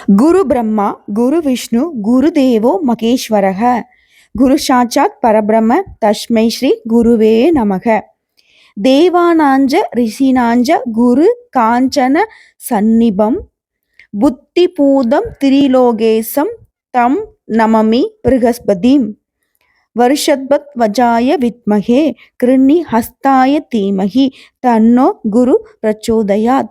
குரு பிரம்மா குரு விஷ்ணு குரு தேவோ மகேஸ்வரக குரு சாட்சாத் பரபிரம்ம தஸ்மை ஸ்ரீ குருவே நமக. தேவானாஞ்ச ரிஷினாஞ்ச குரு காஞ்சன சந்நிபம் புத்தி பூதம் திரிலோகேசம் தம் நமமி ப்ரஹஸ்பதிம் வருஷத்பத் வஜாய வித்மகே கிருண்ணி ஹஸ்தாய தீமகி தன்னோ குரு பிரச்சோதயாத்.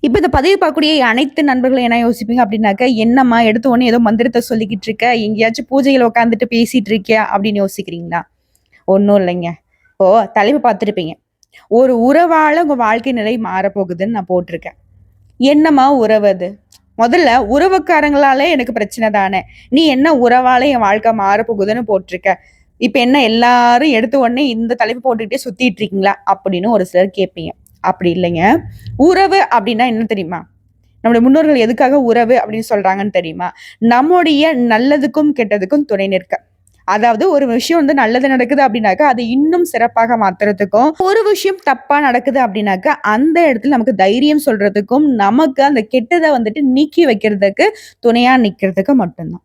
இப்போ இந்த பதிவு பார்க்கக்கூடிய அனைத்து நண்பர்களும் என்ன யோசிப்பீங்க அப்படின்னாக்க, என்னம்மா எடுத்த உடனே ஏதோ மந்திரத்தை சொல்லிக்கிட்டு இருக்க, எங்கேயாச்சும் பூஜையில் உட்காந்துட்டு பேசிட்டு இருக்கியா அப்படின்னு யோசிக்கிறீங்களா? ஒன்றும் இல்லைங்க. இப்போ தலைப்பு பார்த்துருப்பீங்க, ஒரு உறவால உங்க வாழ்க்கை நிலை மாறப்போகுதுன்னு நான் போட்டிருக்கேன். என்னம்மா உறவு அது? முதல்ல உறவுக்காரங்களாலே எனக்கு பிரச்சனை தானே, நீ என்ன உறவால என் வாழ்க்கை மாறப்போகுதுன்னு போட்டிருக்க, இப்போ என்ன எல்லாரும் எடுத்த உடனே இந்த தலைப்பு போட்டுக்கிட்டே சுத்திட்டு இருக்கீங்களா அப்படின்னு ஒரு சிலர் கேட்பீங்க. அப்படி இல்லைங்க. உறவு அப்படின்னா என்ன தெரியுமா? நம்முடைய முன்னோர்கள் எதுக்காக உறவு அப்படின்னு சொல்றாங்கன்னு தெரியுமா? நம்முடைய நல்லதுக்கும் கெட்டதுக்கும் துணை நிற்க. அதாவது ஒரு விஷயம் நல்லது நடக்குது அப்படின்னாக்கா அதை இன்னும் சிறப்பாக மாத்துறதுக்கும், ஒரு விஷயம் தப்பா நடக்குது அப்படின்னாக்கா அந்த இடத்துல நமக்கு தைரியம் சொல்றதுக்கும், நமக்கு அந்த கெட்டதை நீக்கி வைக்கிறதுக்கு துணையா நிக்கிறதுக்கு மட்டும்தான்.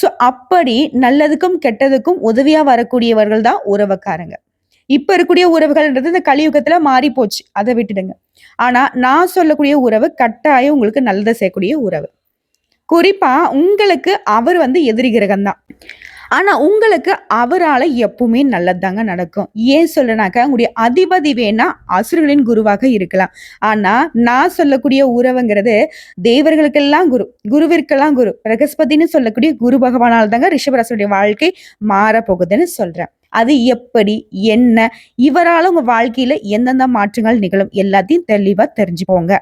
ஸோ அப்படி நல்லதுக்கும் கெட்டதுக்கும் உதவியா வரக்கூடியவர்கள் தான் உறவுக்காரங்க. இப்ப இருக்கக்கூடிய உறவுகள்ன்றது இந்த கலியுகத்துல மாறி போச்சு, அதை விட்டுடுங்க. ஆனா நான் சொல்லக்கூடிய உறவு கட்டாயம் உங்களுக்கு நல்லதை செய்யக்கூடிய உறவு. குறிப்பா உங்களுக்கு அவர் எதிரி கிரகம் தான். ஆனா உங்களுக்கு அவரால் எப்பவுமே நல்லதாங்க நடக்கும். ஏன் சொல்லனாக்கா, உங்களுடைய அதிபதி வேணா அசுரர்களின் குருவாக இருக்கலாம். ஆனா நான் சொல்லக்கூடிய உறவுங்கிறது தேவர்களுக்கெல்லாம் குரு, குருவிற்கெல்லாம் குரு, பிரகஸ்பதினு சொல்லக்கூடிய குரு பகவானால் தாங்க ரிஷபராசியுடைய வாழ்க்கை மாறப்போகுதுன்னு சொல்றேன். அது எப்படி, என்ன, இவரால் உங்க வாழ்க்கையில எந்தெந்த மாற்றங்கள் நிகழும் எல்லாத்தையும் தெளிவா தெரிஞ்சுப்போங்க.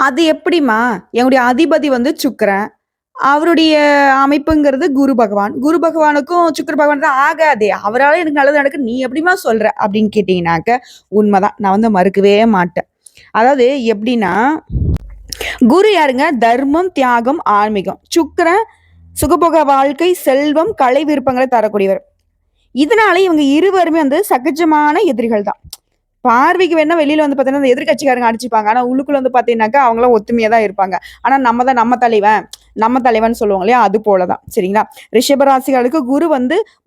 அது எப்படிமா? என்னுடைய அதிபதி சுக்கிரன், அவருடைய அமைப்புங்கிறது குரு பகவான். குரு பகவானுக்கும் சுக்கிர பகவான் தான் ஆகாதே, அவரால் எனக்கு நல்லது நடக்கு, நீ எப்படிமா சொல்ற அப்படின்னு கேட்டீங்கன்னாக்க உண்மைதான். நான் மறுக்கவே மாட்டேன். அதாவது எப்படின்னா, குரு யாருங்க? தர்மம், தியாகம், ஆன்மீகம். சுக்கிரன் சுகபோக வாழ்க்கை, செல்வம், கலை விருப்பங்களை தரக்கூடியவர். இதனால இவங்க இருவருமே சகஜமான எதிரிகள் தான். பார்வைக்கு வேணா வெளியில பார்த்தீங்கன்னா அந்த எதிர்கட்சிக்காரங்க அடிச்சுப்பாங்க. ஆனா உள்ளுக்குள்ள பார்த்தீங்கன்னாக்கா அவங்களாம் ஒத்துமையா தான் இருப்பாங்க. ஆனா நம்ம தான் நம்ம தலைவன் சொல்லுவாங்க இல்லையா, அது போலதான். சரிங்களா? ரிஷபராசிகளுக்கு குரு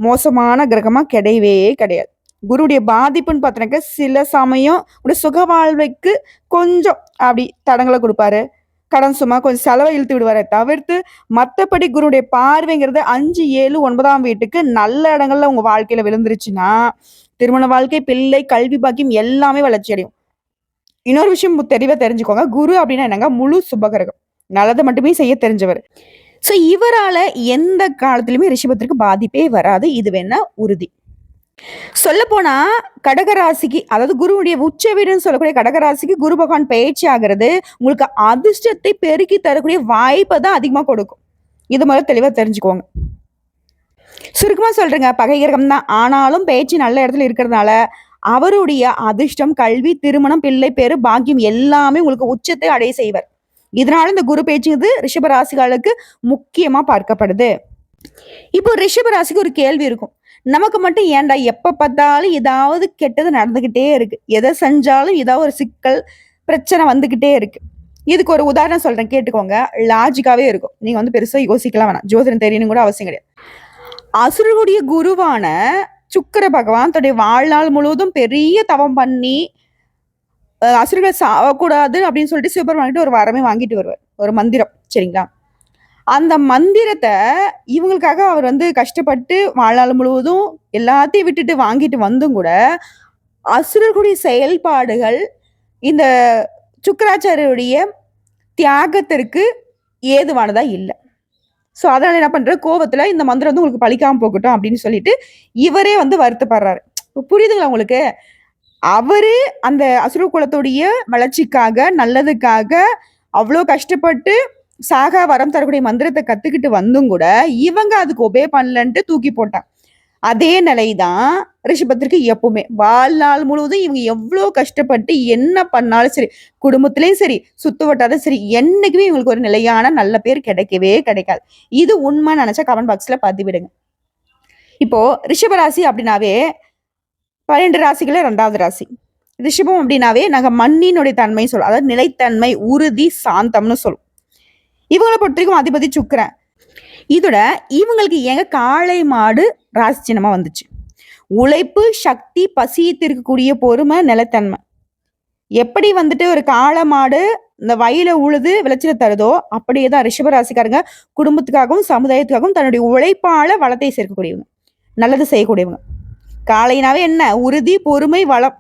மோசமான கிரகமா கிடையவே கிடையாது. குருடைய பாதிப்புன்னு பார்த்தீங்கன்னாக்கா சில சமயம் உடைய சுக வாழ்வைக்கு கொஞ்சம் அப்படி தடங்களை கொடுப்பாரு. கடன் சும்மா கொஞ்சம் செலவை இழுத்து விடுவாரை தவிர்த்து, மற்றபடி குருடைய பார்வைங்கிறது 5, 7, 9ஆம் வீட்டுக்கு நல்ல இடங்கள்ல உங்க வாழ்க்கையில விழுந்துருச்சுன்னா திருமண வாழ்க்கை, பிள்ளை, கல்வி பாக்கியம் எல்லாமே வளர்ச்சி அடையும். இன்னொரு விஷயம் தெளிவா தெரிஞ்சுக்கோங்க, குரு அப்படின்னா என்னங்க? முழு சுபகிரகம், நல்லதை மட்டுமே செய்ய தெரிஞ்சவர். ஸோ இவரால எந்த காலத்திலுமே ரிஷபத்திற்கு பாதிப்பே வராது, இது வேணா உறுதி. சொல்ல போனா கடகராசிக்கு, அதாவது குருவுடைய உச்ச வீடுன்னு சொல்லக்கூடிய கடகராசிக்கு குரு பகவான் பயிற்சி ஆகிறது உங்களுக்கு அதிர்ஷ்டத்தை பெருக்கி தரக்கூடிய வாய்ப்பை தான் அதிகமா கொடுக்கும். இது மாதிரி தெளிவா தெரிஞ்சுக்கோங்க. சுருக்கமா சொல்றேங்க, பகை கிரகம் தான், ஆனாலும் பயிற்சி நல்ல இடத்துல இருக்கிறதுனால அவருடைய அதிர்ஷ்டம், கல்வி, திருமணம், பிள்ளை பேரு, பாக்கியம் எல்லாமே உங்களுக்கு உச்சத்தை அடைய செய்வார். இதனால இந்த குரு பயிற்சிங்கிறது ரிஷபராசிகளுக்கு முக்கியமா பார்க்கப்படுது. இப்போ ரிஷபராசிக்கு ஒரு கேள்வி இருக்கும், நமக்கு மட்டும் ஏன்டா எப்ப பார்த்தாலும் ஏதாவது கெட்டது நடந்துகிட்டே இருக்கு, எதை செஞ்சாலும் ஏதாவது ஒரு சிக்கல் பிரச்சனை வந்துகிட்டே இருக்கு. இதுக்கு ஒரு உதாரணம் சொல்றேன், கேட்டுக்கோங்க. லாஜிக்காவே இருக்கும், நீங்க பெருசா யோசிக்கலாம் வேணாம், ஜோதிடம் தெரியணும் கூட அவசியம் கிடையாது. அசுரனுடைய குருவான சுக்கிர பகவான் தன்னுடைய வாழ்நாள் முழுவதும் பெரிய தவம் பண்ணி அசுரர்கள் சாவக்கூடாது அப்படின்னு சொல்லிட்டு சிவபெருமான்கிட்ட ஒரு வரமே வாங்கிட்டு வருவார், ஒரு மந்திரம். சரிங்களா? அந்த மந்திரத்தை இவங்களுக்காக அவர் கஷ்டப்பட்டு வாழ்நாள் முழுவதும் எல்லாத்தையும் விட்டுட்டு வாங்கிட்டு வந்தும் கூட அசுரர்களுடைய செயல்பாடுகள் இந்த சுக்கராச்சாரியருடைய தியாகத்திற்கு ஏதுவானதா இல்லை. ஸோ அதனால என்ன பண்ற, கோவத்துல இந்த மந்திரம் உங்களுக்கு பழிக்காம போகட்டும் அப்படின்னு சொல்லிட்டு இவரே வருத்தப்படுறாரு. புரியுதுங்களா உங்களுக்கு? அவரு அந்த அசுர குலத்துடைய வளர்ச்சிக்காக, நல்லதுக்காக அவ்வளோ கஷ்டப்பட்டு சாகா வரம் தரக்கூடிய மந்திரத்தை கத்துக்கிட்டு வந்தும் கூட இவங்க அதுக்கு ஒபே பண்ணலன்ட்டு தூக்கி போட்டான். அதே நிலைதான் ரிஷபத்திற்கு எப்பவுமே. வாழ்நாள் முழுவதும் இவங்க எவ்வளோ கஷ்டப்பட்டு என்ன பண்ணாலும் சரி, குடும்பத்திலையும் சரி, சுத்து வட்டாலும் சரி, என்னைக்குமே இவங்களுக்கு ஒரு நிலையான நல்ல பேர் கிடைக்கவே கிடைக்காது. இது உண்மை நினைச்சா கமெண்ட் பாக்ஸ்ல பதிவிடுங்க. இப்போ ரிஷபராசி அப்படின்னாவே 12 ராசிகள 2வது ராசி. ரிஷபம் அப்படின்னாவே நாங்க மண்ணினுடைய தன்மை சொல்லுவோம், அதாவது நிலைத்தன்மை, உறுதி, சாந்தம்னு சொல்லுவோம். இவங்களை பொறுத்த வரைக்கும் அதிபதி சுக்கிரன். இதோட இவங்களுக்கு எங்க காளை மாடு ராசி சின்னமா வந்துச்சு. உழைப்பு, சக்தி, பசி தீர்க்கக்கூடிய பொறுமை, நிலைத்தன்மை. எப்படி வந்துட்டு ஒரு காளை மாடு இந்த வயல உழுது விளைச்சல தருதோ, அப்படியே தான் ரிஷபராசிக்காரங்க குடும்பத்துக்காகவும் சமுதாயத்துக்காகவும் தன்னுடைய உழைப்பால வளத்தை சேர்க்கக்கூடியவங்க, நல்லது செய்யக்கூடியவங்க. காளைனாவே என்ன? உறுதி, பொறுமை, வளம்.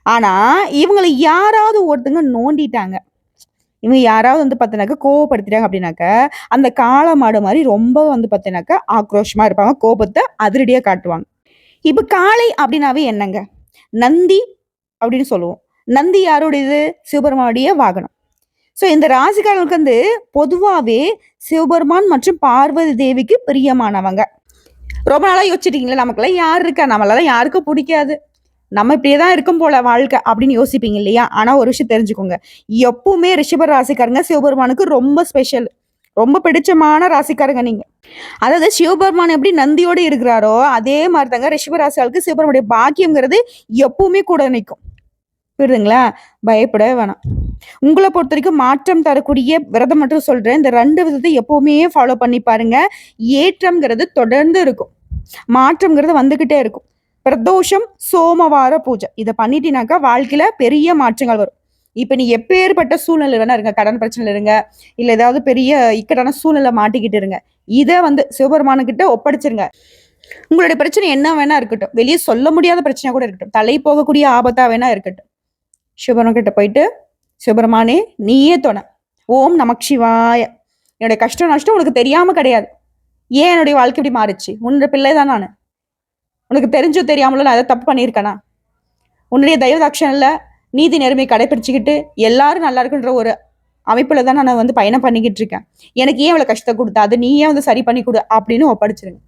ஆனா இவங்களை யாராவது ஒருத்தங்க நோண்டிட்டாங்க, இவங்க யாராவது வந்து பார்த்தீங்கன்னாக்கா கோவப்படுத்திட்டாங்க அப்படின்னாக்க, அந்த காளை மாடு மாதிரி ரொம்ப வந்து பார்த்தீங்கன்னாக்கா ஆக்ரோஷமா இருப்பாங்க, கோபத்தை அதிரடியா காட்டுவாங்க. இப்ப காளை அப்படின்னாவே என்னங்க? நந்தி அப்படின்னு சொல்லுவோம். நந்தி யாருடையது? சிவபெருமானுடைய வாகனம். ஸோ இந்த ராசிக்காரர்களுக்கு வந்து பொதுவாவே சிவபெருமான் மற்றும் பார்வதி தேவிக்கு பிரியமானவங்க. ரொம்ப நாளா யோசிச்சிட்டீங்களா, நமக்கெல்லாம் யார் இருக்கா, நம்மளால யாருக்கும் பிடிக்காது, நம்ம இப்படியே தான் இருக்கும் போல வாழ்க்கை அப்படின்னு யோசிப்பீங்க இல்லையா? ஆனா ஒரு விஷயம் தெரிஞ்சுக்கோங்க, எப்பவுமே ரிஷப ராசிக்காரங்க சிவபெருமானுக்கு ரொம்ப ஸ்பெஷல், ரொம்ப பிடிச்சமான ராசிக்காரங்க நீங்க. அதாவது சிவபெருமான் எப்படி நந்தியோடு இருக்கிறாரோ அதே மாதிரி தாங்க ரிஷபராசிகளுக்கு சிவபெருமானுடைய பாக்கியம்ங்கிறது எப்பவுமே கூட நிற்கும். புரியுதுங்களா? பயப்படவே வேணாம். உங்களை பொறுத்த வரைக்கும் மாற்றம் தரக்கூடிய விரதம் மட்டும் சொல்றேன், இந்த 2 விதத்தை எப்பவுமே ஃபாலோ பண்ணி பாருங்க. ஏற்றம்ங்கிறது தொடர்ந்து இருக்கும், மாற்றம்ங்கிறது வந்துகிட்டே இருக்கும். பிரதோஷம், சோமவார பூஜை இதை பண்ணிட்டீனாக்கா வாழ்க்கையில பெரிய மாற்றங்கள் வரும். இப்ப நீ எப்பேற்பட்ட சூழ்நிலை வேணா இருங்க, கடன் பிரச்சனை இருங்க, இல்ல ஏதாவது பெரிய இக்கட்டான சூழ்நிலை மாட்டிக்கிட்டு இருங்க, இதை வந்து சிவபெருமானு கிட்ட ஒப்படைச்சிருங்க. உங்களுடைய பிரச்சனை என்ன வேணா இருக்கட்டும், வெளியே சொல்ல முடியாத பிரச்சனை கூட இருக்கட்டும், தலை போகக்கூடிய ஆபத்தா வேணா இருக்கட்டும், சிவபெருமான் கிட்ட போயிட்டு, சிவபெருமானே நீயே துணை, ஓம் நமக் சிவாய, என்னுடைய கஷ்டம் நஷ்டம் உனக்கு தெரியாம கிடையாது, ஏன் என்னுடைய வாழ்க்கை இப்படி மாறிச்சு, உன்னோட பிள்ளை தான் நான், உனக்கு தெரிஞ்சோ தெரியாமல நான் அதை தப்பு பண்ணியிருக்கேனா, உன்னுடைய தயவுதாட்சணில் நீதி நேர்மையை கடைபிடிச்சிக்கிட்டு எல்லாரும் நல்லா இருக்குன்ற ஒரு அமைப்புல தான் நான் வந்து பயணம் பண்ணிக்கிட்டு இருக்கேன், எனக்கு ஏன் இவ்வளவு கஷ்டம் கொடுத்தா, அது நீ ஏன் வந்து சரி பண்ணி கொடு அப்படின்னு ஒப்படைச்சிருங்க.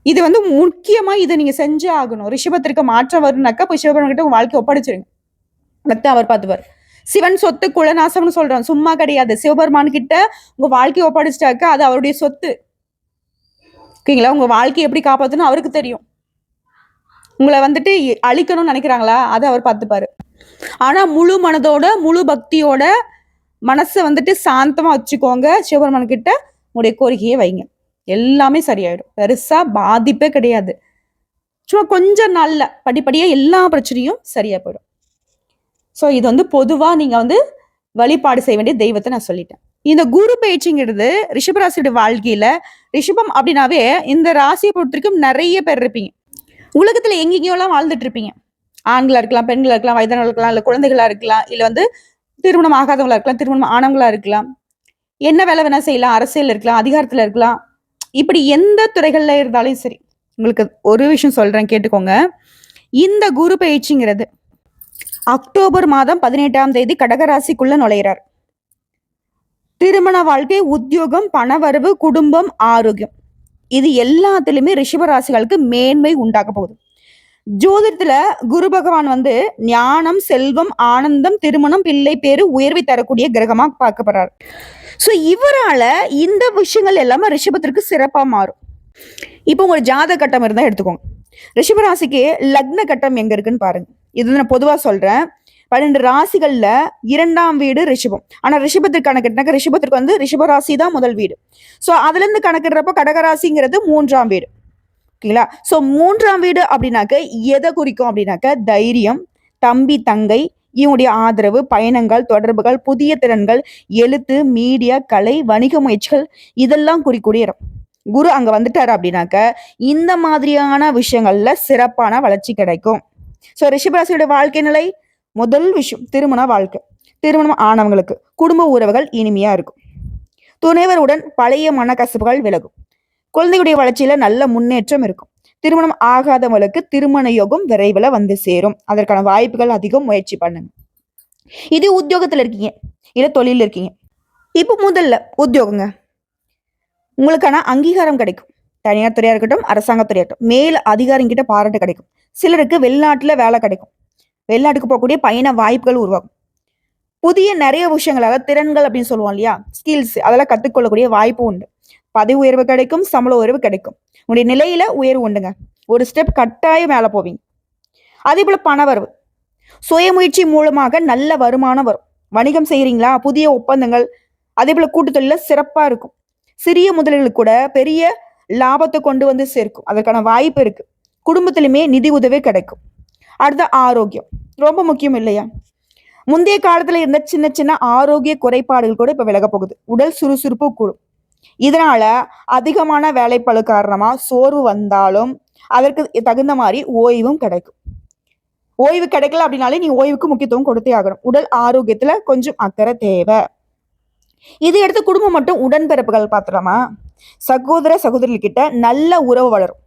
இது வந்து முக்கியமா இதை நீங்க செஞ்சே ஆகணும். ரிஷபத்திற்கு மாற்றம் வரும்னாக்கா போய் சிவபெருமான் கிட்ட உங்க வாழ்க்கை ஒப்படைச்சிருங்க, மத்த அவர் பார்த்துப்பார். சிவன் சொத்து குலநாசம்னு சொல்றான், சும்மா கிடையாது. சிவபெருமான் கிட்ட உங்க வாழ்க்கையை ஒப்படைச்சிட்டாக்கா அது அவருடைய சொத்து. ஓகேங்களா? உங்க வாழ்க்கையை எப்படி காப்பாற்றணும் அவருக்கு தெரியும். உங்களை வந்துட்டு அழிக்கணும்னு நினைக்கிறாங்களா, அதை அவர் பார்த்துப்பாரு. ஆனா முழு மனதோட முழு பக்தியோட மனசை வந்துட்டு சாந்தமா வச்சுக்கோங்க, சிவபெருமான் கிட்ட உங்களுடைய கோரிக்கையை வைங்க, எல்லாமே சரியாயிடும். பெருசா பாதிப்பே கிடையாது. சும்மா கொஞ்சம் நாள்ல படிப்படியா எல்லா பிரச்சனையும் சரியா போயிடும். ஸோ இது வந்து பொதுவா நீங்க வந்து வழிபாடு செய்ய வேண்டிய தெய்வத்தை நான் சொல்லிட்டேன். இந்த குரு பயிற்சிங்கிறது ரிஷபராசியோட வாழ்க்கையில, ரிஷபம் அப்படின்னாவே இந்த ராசியை பொறுத்திருக்கும் நிறைய பேர் இருப்பீங்க. உலகத்துல எங்கெங்கெல்லாம் வாழ்ந்துட்டு இருப்பீங்க. ஆண்களா இருக்கலாம், பெண்களா இருக்கலாம், வயதானவர்களா இருக்கலாம், இல்ல குழந்தைகளா இருக்கலாம், இல்ல வந்து திருமணம் ஆகாதவங்களா இருக்கலாம், திருமணம் ஆனவங்களா இருக்கலாம், என்ன வேலை வேணா செய்யலாம், அரசியல் இருக்கலாம், அதிகாரத்துல இருக்கலாம், இப்படி எந்த துறைகள்ல இருந்தாலும் சரி. உங்களுக்கு ஒரு விஷயம் சொல்றேன், கேட்டுக்கோங்க. இந்த குரு பயிற்சிங்கிறது அக்டோபர் மாதம் 18ஆம் தேதி கடகராசிக்குள்ள நுழையிறார். திருமண வாழ்க்கை, உத்தியோகம், பணவரவு, குடும்பம், ஆரோக்கியம், இது எல்லாத்திலுமே ரிஷபராசிகளுக்கு மேன்மை உண்டாக்க போகுது. ஜோதிடத்துல குரு பகவான் வந்து ஞானம், செல்வம், ஆனந்தம், திருமணம், பிள்ளை பேரு, உயர்வை தரக்கூடிய கிரகமா பார்க்கப்படுறாரு. ஸோ இவரால இந்த விஷயங்கள் எல்லாமே ரிஷபத்திற்கு சிறப்பா மாறும். இப்போ உங்க ஜாதக கட்டம் இருந்தா எடுத்துக்கோங்க. ரிஷபராசிக்கு லக்ன கட்டம் எங்க இருக்குன்னு பாருங்க. இது நான் பொதுவா சொல்றேன். 12 ராசிகள்ல 2ஆம் வீடு ரிஷபம். ஆனா ரிஷபத்திற்கு கணக்கிட்டாக்க ரிஷபத்திற்கு வந்து ரிஷபராசி தான் முதல் வீடு. ஸோ அதுல இருந்து கணக்கிடுறப்ப கடகராசிங்கிறது 3ஆம் வீடு. ஓகேங்களா? ஸோ 3ஆம் வீடு அப்படின்னாக்க எதை குறிக்கும் அப்படின்னாக்க தைரியம், தம்பி தங்கை இவனுடைய ஆதரவு, பயணங்கள், தொடர்புகள், புதிய திறன்கள், எழுத்து, மீடியா, கலை, வணிக முயற்சிகள், இதெல்லாம் குறிக்கூடிய இடம். குரு அங்க வந்துட்டாரு அப்படின்னாக்க இந்த மாதிரியான விஷயங்கள்ல சிறப்பான வளர்ச்சி கிடைக்கும். ஸோ ரிஷபராசியோட வாழ்க்கை நிலை, முதல் விஷயம் திருமண வாழ்க்கை. திருமணம் ஆனவங்களுக்கு குடும்ப உறவுகள் இனிமையா இருக்கும். துணைவருடன் பழைய மனக்கசப்புகள் விலகும். குழந்தைகளுடைய வளர்ச்சியில நல்ல முன்னேற்றம் இருக்கும். திருமணம் ஆகாதவங்களுக்கு திருமண யோகம் விரைவில் வந்து சேரும். அதற்கான வாய்ப்புகள் அதிகம், முயற்சி பண்ணுங்க. இது உத்தியோகத்துல இருக்கீங்க, இல்ல தொழில் இருக்கீங்க. இப்போ முதல்ல உத்தியோகங்க, உங்களுக்கான அங்கீகாரம் கிடைக்கும். தனியார் துறையா இருக்கட்டும், அரசாங்கத்துறையா இருக்கட்டும், மேல் அதிகாரிகிட்ட பாராட்டு கிடைக்கும். சிலருக்கு வெளிநாட்டுல வேலை கிடைக்கும். வெளிநாட்டுக்கு போகக்கூடிய பயண வாய்ப்புகள் உருவாகும். புதிய நிறைய விஷயங்கள், அதாவது திறன்கள் அப்படின்னு சொல்லுவோம் இல்லையா, ஸ்கில்ஸ், அதெல்லாம் கற்றுக்கொள்ளக்கூடிய வாய்ப்பு உண்டு. பதவி உயர்வு கிடைக்கும், சம்பள உயர்வு கிடைக்கும். உங்களுடைய நிலையில உயர்வு உண்டுங்க. ஒரு ஸ்டெப் கட்டாயம் மேலே போவீங்க. அதே போல பணவரவு, சுய முயற்சி மூலமாக நல்ல வருமானம் வரும். வணிகம் செய்யறீங்களா, புதிய ஒப்பந்தங்கள், அதே போல கூட்டு தொழில சிறப்பா இருக்கும். சிறிய முதலீடுகள் கூட பெரிய லாபத்தை கொண்டு வந்து சேர்க்கும். அதற்கான வாய்ப்பு இருக்கு. குடும்பத்திலுமே நிதி உதவி கிடைக்கும். அடுத்த ஆரோக்கியம் ரொம்ப முக்கியம் இல்லையா? முந்தைய காலத்துல இருந்த சின்ன சின்ன ஆரோக்கிய குறைபாடுகள் கூட இப்ப விலக போகுது. உடல் சுறுசுறுப்பு கூடும். இதனால அதிகமான வேலைப்பளு காரணமா சோர்வு வந்தாலும் அதற்கு தகுந்த மாதிரி ஓய்வும் கிடைக்கும். ஓய்வு கிடைக்கல அப்படின்னாலே நீ ஓய்வுக்கு முக்கியத்துவம் கொடுத்தே ஆகணும். உடல் ஆரோக்கியத்துல கொஞ்சம் அக்கறை தேவை. இது எடுத்து குடும்பம் மட்டும் உடன்பிறப்புகள் பாத்துலாமா? சகோதர சகோதரிகள் கிட்ட நல்ல உறவு வளரும்.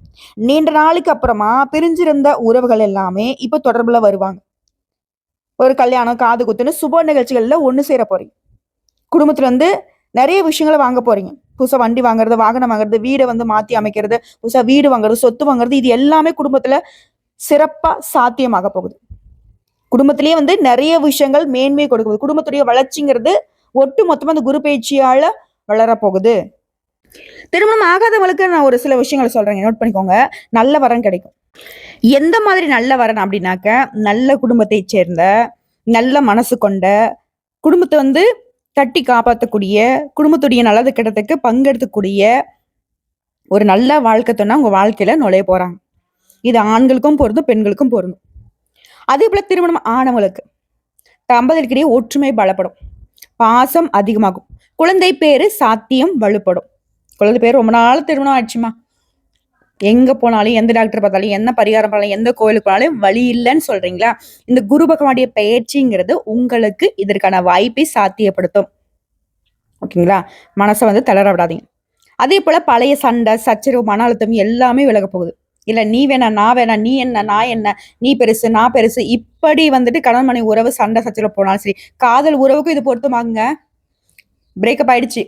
நீண்ட நாளுக்கு அப்புறமா பிரிஞ்சிருந்த உறவுகள் எல்லாமே இப்ப தொடர்புல வருவாங்க. ஒரு கல்யாணம், காது குத்துன்னு சுப நிகழ்ச்சிகள்ல ஒண்ணு சேர போறீங்க. குடும்பத்துல நிறைய விஷயங்களை வாங்க போறீங்க. புதுசா வண்டி வாங்குறது, வாகனம் வாங்குறது, வீடை மாத்தி அமைக்கிறது, புதுசா வீடு வாங்குறது, சொத்து வாங்குறது, இது எல்லாமே குடும்பத்துல சிறப்பா சாத்தியமாக போகுது. குடும்பத்திலேயே நிறைய விஷயங்கள் மேன்மை கொடுக்குது. குடும்பத்துடைய வளர்ச்சிங்கிறது ஒட்டு மொத்தமா அந்த குரு பயிற்சியால வளர போகுது. திருமணம் ஆகாதவங்களுக்கு நான் ஒரு சில விஷயங்களை சொல்றேன், நோட் பண்ணிக்கோங்க. நல்ல வரன் கிடைக்கும். எந்த மாதிரி நல்ல வரன் அப்படின்னாக்க, நல்ல குடும்பத்தை சேர்ந்த, நல்ல மனசு கொண்ட, குடும்பத்தை தட்டி காப்பாற்றக்கூடிய, குடும்பத்துடைய நல்லது கெட்டத்துக்கு பங்கெடுத்துக்கூடிய ஒரு நல்ல வாழ்க்கை துணை உங்க வாழ்க்கையில நுழைய போறாங்க. இது ஆண்களுக்கும் பொருந்தும், பெண்களுக்கும் பொருந்தும். அதே போல திருமணம் ஆனவங்களுக்கு தம்பதியிடையே ஒற்றுமை பலப்படும், பாசம் அதிகமாகும், குழந்தை பேரு சாத்தியம் வலுப்படும். குழந்தை பேர் ரொம்ப நாள் திருமணம் ஆயிடுச்சுமா, எங்க போனாலும், எந்த டாக்டர் பார்த்தாலும், என்ன பரிகாரம் பண்ணாலும், எந்த கோயிலுக்கு போனாலும் வழி இல்லைன்னு சொல்றீங்களா? இந்த குரு பகவானுடைய பயிற்சிங்கிறது உங்களுக்கு இதற்கான வாய்ப்பை சாத்தியப்படுத்தும். ஓகேங்களா? மனசை தளர விடாதீங்க. அதே போல பழைய சண்டை, சச்சரவு, மன அழுத்தம் எல்லாமே விலக போகுது. இல்ல நீ வேணா, நான் வேணா, நீ என்ன, நான் என்ன, நீ பெருசு, நான் பெருசு, இப்படி கணவன் மனைவி உறவு சண்டை சச்சரவு போனாலும் சரி, காதல் உறவுக்கும் இது பொருத்தமாகுங்க. பிரேக்கப் ஆயிடுச்சு,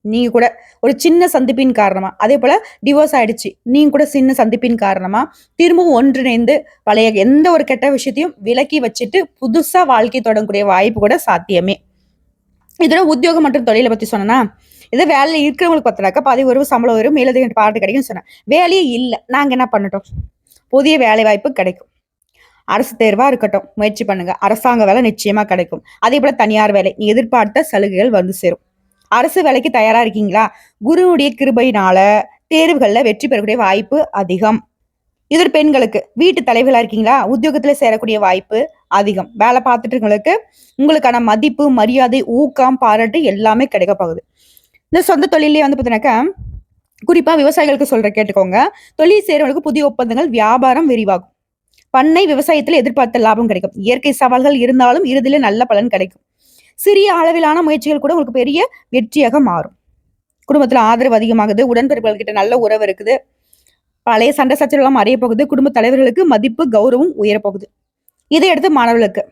நீங்க கூட ஒரு சின்ன சந்திப்பின் காரணமா, அதே போல டிவோர்ஸ் ஆயிடுச்சு, நீங்க கூட சின்ன சந்திப்பின் காரணமா திரும்பவும் ஒன்றிணைந்து பழைய எந்த ஒரு கெட்ட விஷயத்தையும் விலக்கி வச்சுட்டு புதுசா வாழ்க்கை தொடங்கக்கூடிய வாய்ப்பு கூட சாத்தியமே. இதோட உத்தியோகம் மற்றும் தொழிலை பத்தி சொன்னா, இதை வேலையில இருக்கிறவங்களுக்கு பார்த்தாக்கா பதவி உறவு, சம்பள உறவு, மேலதிக பாராட்டு கிடைக்கும் சொன்னேன். வேலையே இல்லை, நாங்க என்ன பண்ணட்டும்? புதிய வேலை வாய்ப்பு கிடைக்கும். அரசு தேர்வா இருக்கட்டும், முயற்சி பண்ணுங்க, அரசாங்க வேலை நிச்சயமா கிடைக்கும். அதே போல தனியார் வேலை, நீ எதிர்பார்த்த சலுகைகள் சேரும். அரசு வேலைக்கு தயாரா இருக்கீங்களா? குருவுடைய கிருபையினால தேர்வுகள்ல வெற்றி பெறக்கூடிய வாய்ப்பு அதிகம். இது பெண்களுக்கு வீட்டு தலைவர்களா இருக்கீங்களா? உத்தியோகத்துல சேரக்கூடிய வாய்ப்பு அதிகம். வேலை பார்த்துட்டு இருக்கவங்களுக்கு உங்களுக்கான மதிப்பு, மரியாதை, ஊக்கம், பாராட்டு எல்லாமே கிடைக்க போகுது. இந்த சொந்த தொழிலே பார்த்தீங்கன்னாக்கா, குறிப்பா விவசாயிகளுக்கு சொல்ற கேட்டுக்கோங்க. தொழில் செய்யறவங்களுக்கு புதிய ஒப்பந்தங்கள், வியாபாரம் விரிவாகும். பண்ணை விவசாயத்துல எதிர்பார்த்த லாபம் கிடைக்கும். இயற்கை சவால்கள் இருந்தாலும் இறுதியில நல்ல பலன் கிடைக்கும். சிறிய அளவிலான முயற்சிகள் கூட உங்களுக்கு பெரிய வெற்றியாக மாறும். குடும்பத்துல ஆதரவு அதிகமாகுது. உடன்பிறப்புகள் கிட்ட நல்ல உறவு இருக்குது. பழைய சண்டை சச்சரவுலாம் மறைய போகுது. குடும்ப தலைவர்களுக்கு மதிப்பு, கௌரவம் உயரப்போகுது. இதை எடுத்து மாணவர்களுக்கு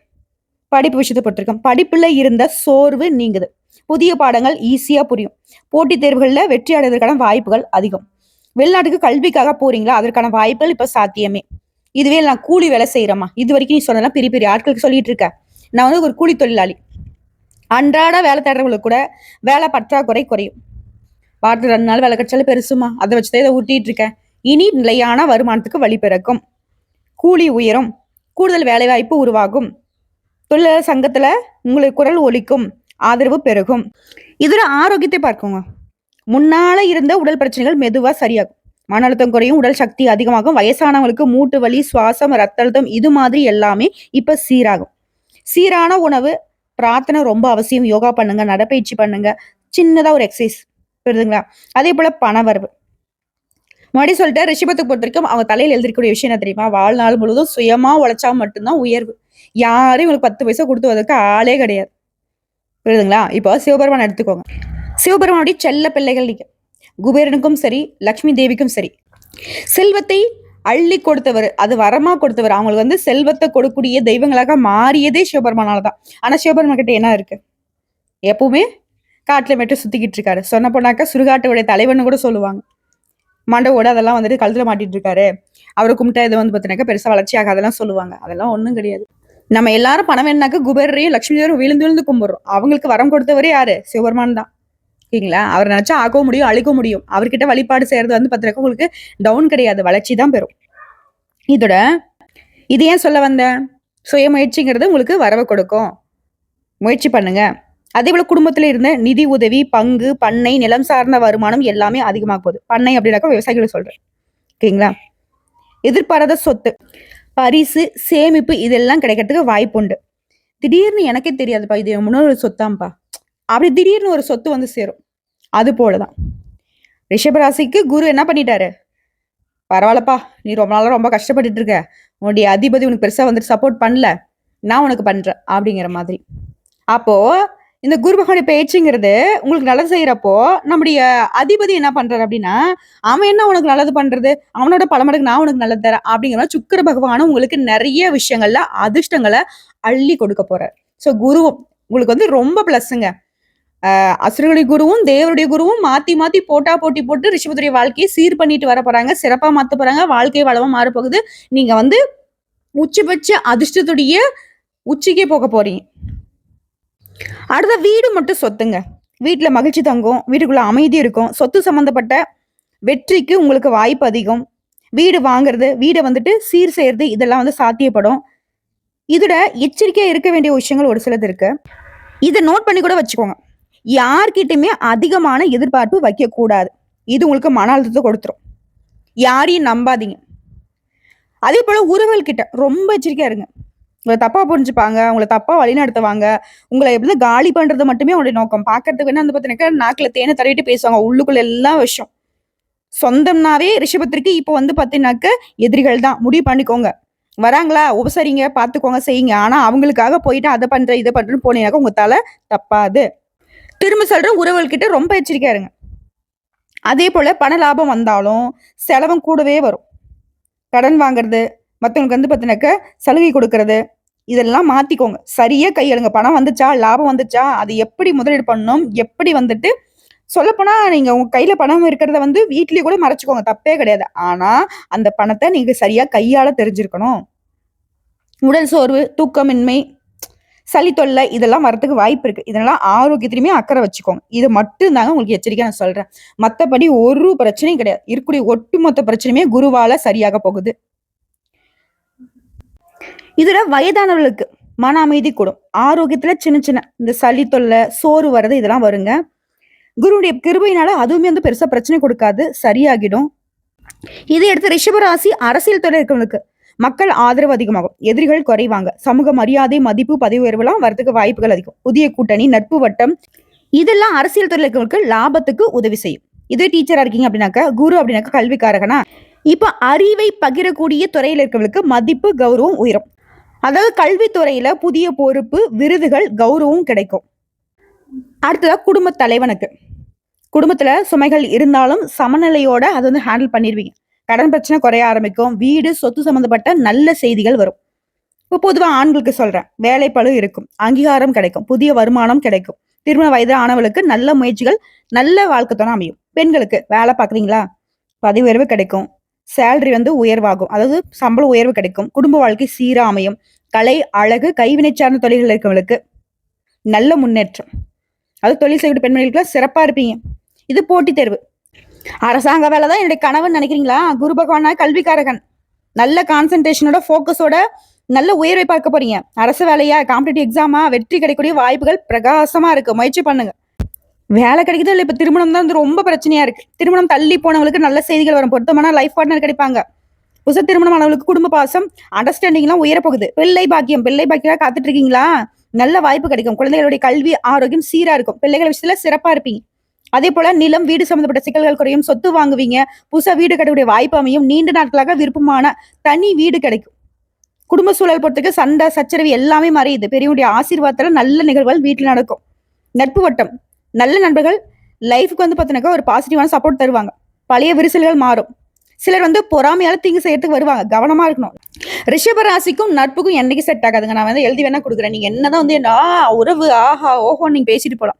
படிப்பு விஷயத்தை பொறுத்திருக்கோம். படிப்புல இருந்த சோர்வு நீங்குது. புதிய பாடங்கள் ஈஸியா புரியும். போட்டித் தேர்வுகள்ல வெற்றி அடைவதற்கான வாய்ப்புகள் அதிகம். வெளிநாட்டுக்கு கல்விக்காக போறீங்களா? அதற்கான வாய்ப்புகள் இப்ப சாத்தியமே. இதுவே நான் கூலி வேலை செய்யறேம்மா, இது வரைக்கும் நீ சொன்னதெல்லாம் பெரிய பெரிய ஆட்களுக்கு சொல்லிட்டு இருக்க. நான் ஒரு கூலி தொழிலாளி. அன்றாட வேலை தேடுறவங்களுக்கு கூட வேலை பற்றாக்குறை குறையும். வாரத்துக்கு 2 நாள் வேலை கிடைச்சாலும் பெருசுமா, அதை வச்சுதான் இதை ஊட்டிட்டு இருக்கேன். இனி நிலையான வருமானத்துக்கு வழி பிறக்கும். கூலி உயரும். கூடுதல் வேலை வாய்ப்பு உருவாகும். தொழிலாளர் சங்கத்துல உங்களுக்கு குரல் ஒலிக்கும். ஆதரவு பெருகும். இதுல ஆரோக்கியத்தை பார்க்குங்க. முன்னால இருந்த உடல் பிரச்சனைகள் மெதுவா சரியாகும். மன அழுத்தம் குறையும். உடல் சக்தி அதிகமாகும். வயசானவங்களுக்கு மூட்டு வலி, சுவாசம், ரத்த அழுத்தம் இது மாதிரி எல்லாமே இப்ப சீராகும். சீரான உணவு, பிரார்த்தனை ரொம்ப அவசியம். யோகா பண்ணுங்க, நடைப்பயிற்சி பண்ணுங்க, சின்னதா ஒரு எக்ஸசைஸ், புரியுதுங்களா? அதே போல பணவரவு. முன்னாடி சொல்லிட்டு ரிஷபத்துக்கு பொறுத்த வரைக்கும் அவங்க தலையில் எழுதிக்கூடிய விஷயம் என்ன தெரியுமா? வாழ்நாள் முழுவதும் சுயமா உழைச்சா மட்டும்தான் உயர்வு. யாரும் இவங்களுக்கு 10 பைசா கொடுத்துவதற்கு ஆளே கிடையாது, புரியுதுங்களா? இப்போ சிவபெருமான் எடுத்துக்கோங்க. சிவபெருமானுடைய செல்ல பிள்ளைகள் நீங்க. குபேரனுக்கும் சரி, லக்ஷ்மி தேவிக்கும் சரி, செல்வத்தை அள்ளி கொடுத்தவர், அது வரமா கொடுத்தவர். அவங்களுக்கு செல்வத்தை கொடுக்கக்கூடிய தெய்வங்களாக மாறியதே சிவபெருமானாலதான். ஆனா சிவபெருமான் கிட்ட என்ன இருக்கு? எப்பவுமே காட்டுல மட்டும் சுத்திக்கிட்டு இருக்காரு. சொன்ன போனாக்கா சுடுகாட்டுடைய தலைவன்னு கூட சொல்லுவாங்க. மண்டவோட அதெல்லாம் கழுத்துல மாட்டிட்டு இருக்காரு, அவரை கும்பிட்டா இது பார்த்தீங்கன்னாக்கா பெருசா வளர்ச்சியாக அதெல்லாம் சொல்லுவாங்க. அதெல்லாம் ஒண்ணும் கிடையாது. நம்ம எல்லாரும் பணம் வேணாக்க குபேரையும் லட்சுமி தேவரும் விழுந்து விழுந்து கும்பிடுறோம். அவங்களுக்கு வரம் கொடுத்தவரே யாரு? சிவபெருமான் தான். ஓகேங்களா? அவர் நினைச்சா ஆக்கவும் முடியும், அழிக்க முடியும். அவர்கிட்ட வழிபாடு செய்யறது பார்த்தீங்கன்னா உங்களுக்கு டவுன் கிடையாது, வளர்ச்சி தான் பெறும். இதோட இது ஏன் சொல்ல வந்த? சுய முயற்சிங்கிறது உங்களுக்கு வரவை கொடுக்கும். முயற்சி பண்ணுங்க. அதே போல குடும்பத்துல இருந்த நிதி உதவி, பங்கு, பண்ணை, நிலம் சார்ந்த வருமானம் எல்லாமே அதிகமாக போகுது. பண்ணை அப்படின்னாக்கா விவசாயிகளை சொல்றேன். ஓகேங்களா? எதிர்பாராத சொத்து, பரிசு, சேமிப்பு இதெல்லாம் கிடைக்கிறதுக்கு வாய்ப்பு உண்டு. திடீர்னு எனக்கே தெரியாதுப்பா, இது என் முன்னோரு சொத்தாம்பா, அப்படி திடீர்னு ஒரு சொத்து வந்து சேரும். அது போலதான் ரிஷபராசிக்கு குரு என்ன பண்ணிட்டாரு, பரவாயில்லப்பா, நீ ரொம்ப நாளா ரொம்ப கஷ்டப்பட்டுட்டு இருக்க, உன்னுடைய அதிபதி உனக்கு பெருசா வந்துட்டு சப்போர்ட் பண்ணல, நான் உனக்கு பண்றேன் அப்படிங்கிற மாதிரி. அப்போ இந்த குரு பகவானுடைய பேச்சுங்கிறது உங்களுக்கு நல்லது செய்யறப்போ நம்முடைய அதிபதி என்ன பண்றாரு அப்படின்னா, அவன் என்ன உனக்கு நல்லது பண்றது, அவனோட பல மடங்கு நான் உனக்கு நல்லது தரேன் அப்படிங்கிற மாதிரி சுக்கிர பகவானும் உங்களுக்கு நிறைய விஷயங்கள்ல அதிர்ஷ்டங்களை அள்ளி கொடுக்க போறார். சோ குருவும் உங்களுக்கு வந்து ரொம்ப பிளஸ்ங்க. அசுரனுடைய குருவும் தேவருடைய குருவும் மாத்தி மாத்தி போட்டி போட்டு ரிஷபத்துடைய வாழ்க்கையை சீர் பண்ணிட்டு வர போறாங்க, சிறப்பா மாத்த போறாங்க, வாழ்க்கை வளமா மாற போகுது. நீங்க வந்து உச்சபட்ச அதிர்ஷ்டத்துடைய உச்சிக்கே போக போறீங்க. அடுத்த வீடு மட்டும் சொத்துங்க. வீட்டுல மகிழ்ச்சி தங்கும், வீட்டுக்குள்ள அமைதி இருக்கும், சொத்து சம்பந்தப்பட்ட வெற்றிக்கு உங்களுக்கு வாய்ப்பு அதிகம். வீடு வாங்குறது, வீடை வந்துட்டு சீர் செய்யறது இதெல்லாம் வந்து சாத்தியப்படும். இதோட எச்சரிக்கையா இருக்க வேண்டிய விஷயங்கள் ஒரு சிலது இருக்கு. இதை நோட் பண்ணி கூட வச்சுக்கோங்க. யார்கிட்டயுமே அதிகமான எதிர்பார்ப்பு வைக்க கூடாது. இது உங்களுக்கு மன அழுத்தத்தை கொடுத்துரும். யாரையும் நம்பாதீங்க. அதே போல உறவுகள் கிட்ட ரொம்ப எச்சரிக்கையா இருங்க. உங்களை தப்பா புரிஞ்சுப்பாங்க, உங்களை தப்பா வழிநடத்துவாங்க, உங்களை எப்படி காலி பண்றது மட்டுமே அவங்களுடைய நோக்கம். பாக்குறதுக்கு என்ன வந்து பாத்தீங்கன்னா நாக்குல தேனை தடவிட்டு பேசுவாங்க, உள்ளுக்குள்ள எல்லாம் விஷயம். சொந்தம்னாவே ரிஷபத்திற்கு இப்போ வந்து பாத்தீங்கன்னாக்க எதிரிகள் தான். முடிவு பண்ணிக்கோங்க. வராங்களா, உபசரிங்க, பாத்துக்கோங்க, செய்யுங்க. ஆனா அவங்களுக்காக போயிட்டு அதை பண்ற இதை பண்றேன்னு போனீங்கன்னாக்க உங்க தலை தப்பாது. திரும்ப சொல்றேன், உறவுகள் கிட்ட ரொம்ப எச்சரிக்கையா இருங்க. அதே போல பண லாபம் வந்தாலும் செலவும் கூடவே வரும். கடன் வாங்குறது, மற்றவங்களுக்கு வந்து பார்த்தீங்கன்னாக்க சலுகை கொடுக்கறது, இதெல்லாம் மாத்திக்கோங்க. சரியா கையாளுங்க. பணம் வந்துச்சா, லாபம் வந்துச்சா, அது எப்படி முதலீடு பண்ணணும், எப்படி வந்துட்டு சொல்லப்போனா நீங்க உங்க கையில பணம் இருக்கிறத வந்து வீட்லயே கூட மறைச்சுக்கோங்க, தப்பே கிடையாது. ஆனா அந்த பணத்தை நீங்க சரியா கையாள தெரிஞ்சிருக்கணும். உடல் சோர்வு, தூக்கமின்மை, சளி தொல்லை இதெல்லாம் வரதுக்கு வாய்ப்பு இருக்கு. இதெல்லாம் ஆரோக்கியத்திலுமே அக்கறை வச்சுக்கோங்க. இது மட்டும் தாங்க உங்களுக்கு எச்சரிக்கை நான் சொல்றேன். மத்தபடி ஒரு பிரச்சனையும் கிடையாது. இருக்கக்கூடிய ஒட்டுமொத்த பிரச்சனையுமே குருவால சரியாக போகுது. இதுல வயதானவர்களுக்கு மன அமைதி கூடும். ஆரோக்கியத்துல சின்ன சின்ன இந்த சளி தொல்லை, சோறு வர்றது இதெல்லாம் வருங்க. குருவுடைய கிருபையினால அதுவுமே வந்து பெருசா பிரச்சனை கொடுக்காது, சரியாகிடும். இதை எடுத்து ரிஷபராசி அரசியல் துறை இருக்கிறவங்களுக்கு மக்கள் ஆதரவு அதிகமாகும், எதிரிகள் குறைவாங்க, சமூக மரியாதை, மதிப்பு, பதவி உயர்வுலாம் வரதுக்கு வாய்ப்புகள் அதிகம். புதிய கூட்டணி, நட்பு வட்டம் இதெல்லாம் அரசியல் துறையில் இருக்கிறவங்களுக்கு லாபத்துக்கு உதவி செய்யும். இதே டீச்சரா இருக்கீங்க அப்படின்னாக்க, குரு அப்படின்னாக்க கல்விக்காரகனா, இப்ப அறிவை பகிரக்கூடிய துறையில இருக்கிறவங்களுக்கு மதிப்பு, கௌரவம் உயரும். அதாவது கல்வித்துறையில புதிய பொறுப்பு, விருதுகள், கௌரவம் கிடைக்கும். அடுத்ததா குடும்ப தலைவனுக்கு, குடும்பத்துல சுமைகள் இருந்தாலும் சமநிலையோட அதை வந்து ஹேண்டில் பண்ணிடுவீங்க. கடன் பிரச்சனை குறைய ஆரம்பிக்கும். வீடு, சொத்து சம்பந்தப்பட்ட நல்ல செய்திகள் வரும். இப்போ பொதுவா ஆண்களுக்கு சொல்றேன், வேலை பளு இருக்கும், அங்கீகாரம் கிடைக்கும், புதிய வருமானம் கிடைக்கும். திருமண வயது ஆனவளுக்கு நல்ல முயற்சிகள், நல்ல வாழ்க்கை துணை அமையும். பெண்களுக்கு வேலை பாக்குறீங்களா, பதவி உயர்வு கிடைக்கும், சேலரி வந்து உயர்வாகும், அதாவது சம்பள உயர்வு கிடைக்கும், குடும்ப வாழ்க்கை சீரா அமையும். கலை, அழகு, கைவினை சார்ந்த தொழில்கள் இருக்கவங்களுக்கு நல்ல முன்னேற்றம். அது தொழில் செய்யக்கூடிய பெண்மணிகளுக்கு சிறப்பா இருப்பீங்க. இது போட்டித் தேர்வு, அரசாங்க வேலை தான் என்னுடைய கனவுன்னு நினைக்கிறீங்களா, குரு பகவானா கல்விக்காரகன், நல்ல கான்சென்ட்ரேஷனோட போக்கஸோட நல்ல உயர்வை பார்க்க போறீங்க. அரசு வேலையா, காம்படிட்டிவ் எக்ஸாமா, வெற்றி கிடைக்கக்கூடிய வாய்ப்புகள் பிரகாசமா இருக்கு. முயற்சி பண்ணுங்க. வேலை கிடைக்குது இல்லை, இப்ப திருமணம் தான் வந்து ரொம்ப பிரச்சனையா இருக்கு. திருமணம் தள்ளி போனவங்களுக்கு நல்ல செய்திகள் வரும். பொருத்தமான லைஃப் பார்ட்னர் கிடைப்பாங்க. புதுசு திருமணமானவங்களுக்கு குடும்ப பாசம், அண்டர்ஸ்டாண்டிங் எல்லாம் உயர போகுது. பிள்ளை பாக்கியம் காத்துட்டு இருக்கீங்களா, நல்ல வாய்ப்பு கிடைக்கும். குழந்தைகளுடைய கல்வி, ஆரோக்கியம் சீரா இருக்கும். பிள்ளைகள் விஷயத்துல சிறப்பா இருப்பீங்க. அதே போல நிலம், வீடு சம்பந்தப்பட்ட சிக்கல்கள் குறையும், சொத்து வாங்குவீங்க, புதுசா வீடு கட்டக்கூடிய வாய்ப்பு அமையும். நீண்ட நாட்களாக விருப்பமான தனி வீடு கிடைக்கும். குடும்ப சூழல் பொறுத்துக்கு சண்டை, சச்சரவு எல்லாமே மறையுது. பெரியவங்களுடைய ஆசீர்வாதத்துல நல்ல நிகழ்வுகள் வீட்டுல நடக்கும். நட்பு வட்டம், நல்ல நண்பர்கள் லைஃபுக்கு வந்து பார்த்தீங்கன்னாக்கா ஒரு பாசிட்டிவான சப்போர்ட் தருவாங்க. பழைய விரிசல்கள் மாறும். சிலர் வந்து பொறாமையால தீங்கு செய்யறதுக்கு வருவாங்க, கவனமா இருக்கணும். ரிஷப ராசிக்கும் நட்புக்கும் என்னைக்கு செட் ஆகாதுங்க. நான் வந்து எழுதி வேணா கொடுக்குறேன். நீங்க என்னதான் வந்து உறவு ஆஹா ஓஹோ நீங்க பேசிட்டு போலாம்.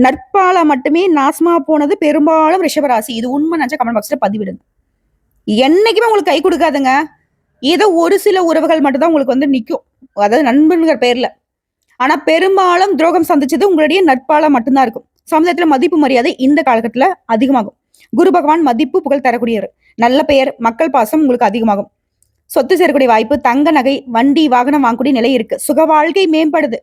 நட்பால மட்டுமே நாசமா போனது பெரும்பாலும் ரிஷபராசி. இது உண்மை நினைச்சா கமெண்ட் பாக்ஸ்ல பதிவிடுங்க. என்னைக்குமே உங்களுக்கு கை கொடுக்காதுங்க. ஏதோ ஒரு சில உறவுகள் மட்டும் தான் உங்களுக்கு வந்து நிற்கும், அதாவது நண்பன்கிற பேர்ல. ஆனா பெரும்பாலும் துரோகம் சந்திச்சது உங்களுடைய நட்பால மட்டும்தான் இருக்கும். சமுதாயத்துல மதிப்பு, மரியாதை இந்த காலகட்டத்துல அதிகமாகும். குரு பகவான் மதிப்பு, புகழ் தரக்கூடியவர். நல்ல பெயர், மக்கள் பாசம் உங்களுக்கு அதிகமாகும். சொத்து சேரக்கூடிய வாய்ப்பு, தங்க நகை, வண்டி, வாகனம் வாங்கக்கூடிய நிலை இருக்கு. சுக வாழ்க்கை மேம்படுது.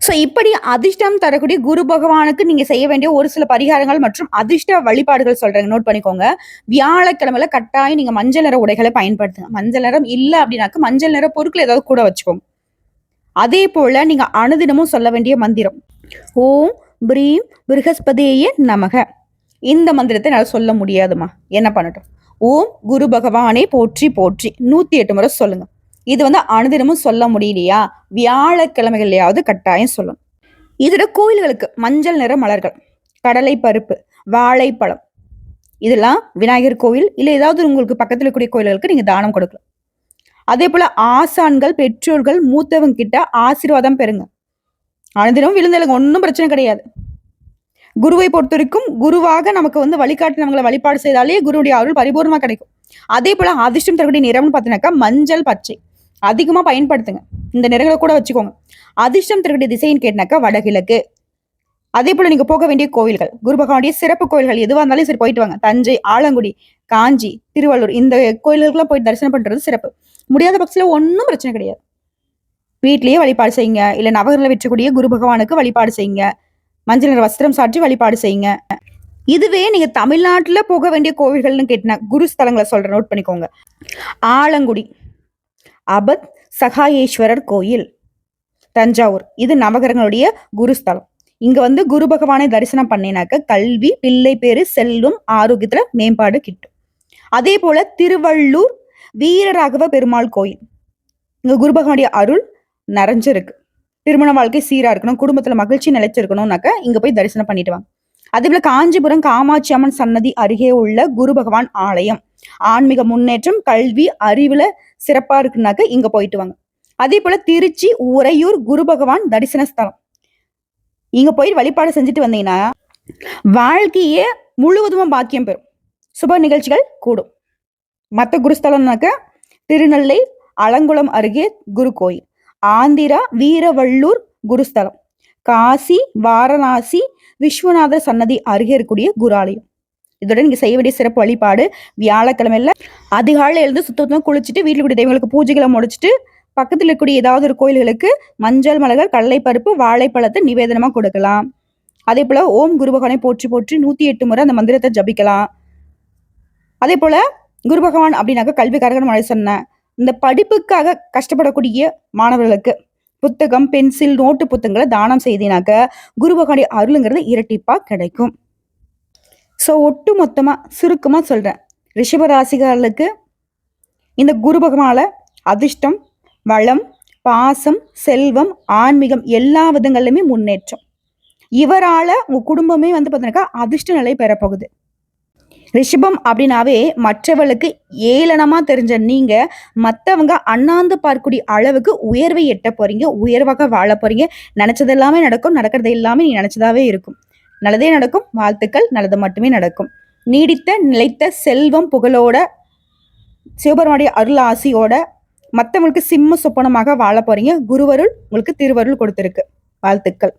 ஸோ இப்படி அதிர்ஷ்டம் தரக்கூடிய குரு பகவானுக்கு நீங்க செய்ய வேண்டிய ஒரு சில பரிகாரங்கள் மற்றும் அதிர்ஷ்ட வழிபாடுகள் சொல்றேங்க, நோட் பண்ணிக்கோங்க. வியாழக்கிழமையில கட்டாயம் நீங்க மஞ்சள் நிற உடைகளை பயன்படுத்துங்க. மஞ்சள் நிறம் இல்ல அப்படின்னாக்க மஞ்சள் நிற பொருட்கள் ஏதாவது கூட வச்சுக்கோங்க. அதே போல நீங்க அனுதினமும் சொல்ல வேண்டிய மந்திரம் ஓம் பிரீம் பிருகஸ்பதேய நமக. இந்த மந்திரத்தை என்னால் சொல்ல முடியாதுமா, என்ன பண்ணட்டும்? ஓம் குரு பகவானே போற்றி போற்றி 108 முறை சொல்லுங்க. இது அனுதினமும் சொல்ல முடியலையா, வியாழக்கிழமைகள்லயாவது கட்டாயம் சொல்லணும். இதோட கோயில்களுக்கு மஞ்சள் நிற மலர்கள், கடலை பருப்பு, வாழைப்பழம், இதெல்லாம் விநாயகர் கோயில் இல்ல ஏதாவது உங்களுக்கு பக்கத்துல இருக்கக்கூடிய கோயில்களுக்கு நீங்க தானம் கொடுக்கலாம். அதே போல ஆசான்கள், பெற்றோர்கள், மூத்தவங்க கிட்ட ஆசீர்வாதம் பெறுங்க. அனுதினம் விழுந்தலுங்க, ஒன்றும் பிரச்சனை கிடையாது. குருவை பொறுத்த வரைக்கும் குருவாக நமக்கு வழிகாட்டி நம்மளை வழிபாடு செய்தாலே குருவுடைய அருள் பரிபூர்ணமா கிடைக்கும். அதே போல அதிர்ஷ்டம் தரக்கூடிய நிறம்னு பார்த்தீங்கன்னாக்கா மஞ்சள், பச்சை அதிகமா பயன்படுத்துங்க. இந்த நிறங்களை கூட வச்சுக்கோங்க. அதிர்ஷ்டம் தரக்கூடிய திசைன்னு கேட்டாக்கா வடகிழக்கு. அதே போல நீங்க போக வேண்டிய கோவில்கள், குரு பகவானுடைய சிறப்பு கோயில்கள் எதுவாக இருந்தாலும் சரி போயிட்டு வாங்க. தஞ்சை, ஆலங்குடி, காஞ்சி, திருவள்ளூர் இந்த கோயில்களுக்குலாம் போய் தரிசனம் பண்றது சிறப்பு. முடியாத பட்சத்துல ஒன்றும் பிரச்சனை கிடையாது. வீட்லயே வழிபாடு செய்யுங்க, இல்ல நவகிரகங்களை வெற்றக்கூடிய குரு பகவானுக்கு வழிபாடு செய்யுங்க. மஞ்சள் நிற வஸ்திரம் சாற்றி வழிபாடு செய்யுங்க. இதுவே நீங்க தமிழ்நாட்டுல போக வேண்டிய கோவில்கள்னு கேட்டினா குரு ஸ்தலங்களை சொல்றேன், நோட் பண்ணிக்கோங்க. ஆலங்குடி அபத் சகாயேஸ்வரர் கோயில், தஞ்சாவூர், இது நவகிரகங்களுடைய குருஸ்தலம். இங்க குரு பகவானை தரிசனம் பண்ணினாக்க கல்வி, பிள்ளை பேரு, செல்வம், ஆரோக்கியத்துல மேம்பாடு கிட்டும். அதே போல திருவள்ளூர் வீரராகவ பெருமாள் கோயில், இங்க குரு பகவானுடைய அருள் நிறைஞ்சிருக்கு. திருமண வாழ்க்கை சீரா இருக்கணும், குடும்பத்துல மகிழ்ச்சி நிலைச்சிருக்கணும்னாக்க இங்க போய் தரிசனம் பண்ணிட்டு வாங்க. அதே போல காஞ்சிபுரம் காமாட்சி அம்மன் சன்னதி அருகே உள்ள குரு பகவான் ஆலயம், ஆன்மீக முன்னேற்றம், கல்வி, அறிவுல சிறப்பா இருக்குனாக்க இங்க போயிட்டு வாங்க. அதே போல திருச்சி உறையூர் குரு பகவான் தரிசன ஸ்தலம், இங்க போய் வழிபாடு செஞ்சுட்டு வந்தீங்கன்னா வாழ்க்கையே முழுவதுமா பாக்கியம் பெறும், சுப நிகழ்ச்சிகள் கூடும். மற்ற குருஸ்தலம்னாக்க திருநெல்லை அலங்குளம் அருகே குரு கோயில், ஆந்திரா வீரவள்ளூர் குருஸ்தலம், காசி வாரணாசி விஸ்வநாதர் சன்னதி அருகே இருக்கக்கூடிய குரு ஆலயம். இதோட நீங்க செய்ய வேண்டிய சிறப்பு வழிபாடு, வியாழக்கிழமையில அதிகாலையில எழுந்து சுத்தம் குளிச்சுட்டு வீட்டுல கூடிய தெய்வங்களுக்கு பூஜைகளை முடிச்சுட்டு பக்கத்துல இருக்கக்கூடிய ஏதாவது ஒரு கோயில்களுக்கு மஞ்சள் மலர்கள், கடலை பருப்பு, வாழைப்பழத்தை நிவேதனமா கொடுக்கலாம். அதே போல ஓம் குரு பகவானை போற்றி போற்றி 108 முறை அந்த மந்திரத்தை ஜபிக்கலாம். அதே போல குரு பகவான் அப்படின்னாக்க கல்விக்காரகன் மழை சொன்ன இந்த படிப்புக்காக கஷ்டப்படக்கூடிய மாணவர்களுக்கு புத்தகம், பென்சில், நோட்டு புத்தகங்களை தானம் செய்தினாக்க குரு பகவானுடைய அருளுங்கிறது இரட்டிப்பா கிடைக்கும். ஸோ ஒட்டு மொத்தமா சுருக்கமா சொல்றேன், ரிஷபராசிகாரர்களுக்கு இந்த குரு பகவானால அதிர்ஷ்டம், வளம், பாசம், செல்வம், ஆன்மீகம் எல்லா விதங்கள்லையுமே முன்னேற்றம். இவரால உங்க குடும்பமே பார்த்தீங்கன்னாக்கா அதிர்ஷ்ட நிலை பெறப்போகுது. ரிஷபம் அப்படின்னாவே மற்றவர்களுக்கு ஏளனமா தெரிஞ்ச நீங்க மற்றவங்க அண்ணாந்து பார்க்கக்கூடிய அளவுக்கு உயர்வை எட்ட போறீங்க, உயர்வாக வாழ போறீங்க. நினைச்சது எல்லாமே நடக்கும், நடக்கிறது எல்லாமே நீ நினைச்சதாவே இருக்கும். நல்லதே நடக்கும், வாழ்த்துக்கள், நல்லது மட்டுமே நடக்கும். நீடித்த நிலைத்த செல்வம் புகழோட சிவபெருமானுடைய அருள் ஆசியோட மற்றவங்களுக்கு சிம்ம சொப்பனமாக வாழ போறீங்க. குருவருள் உங்களுக்கு திருவருள் கொடுத்திருக்கு. வாழ்த்துக்கள்.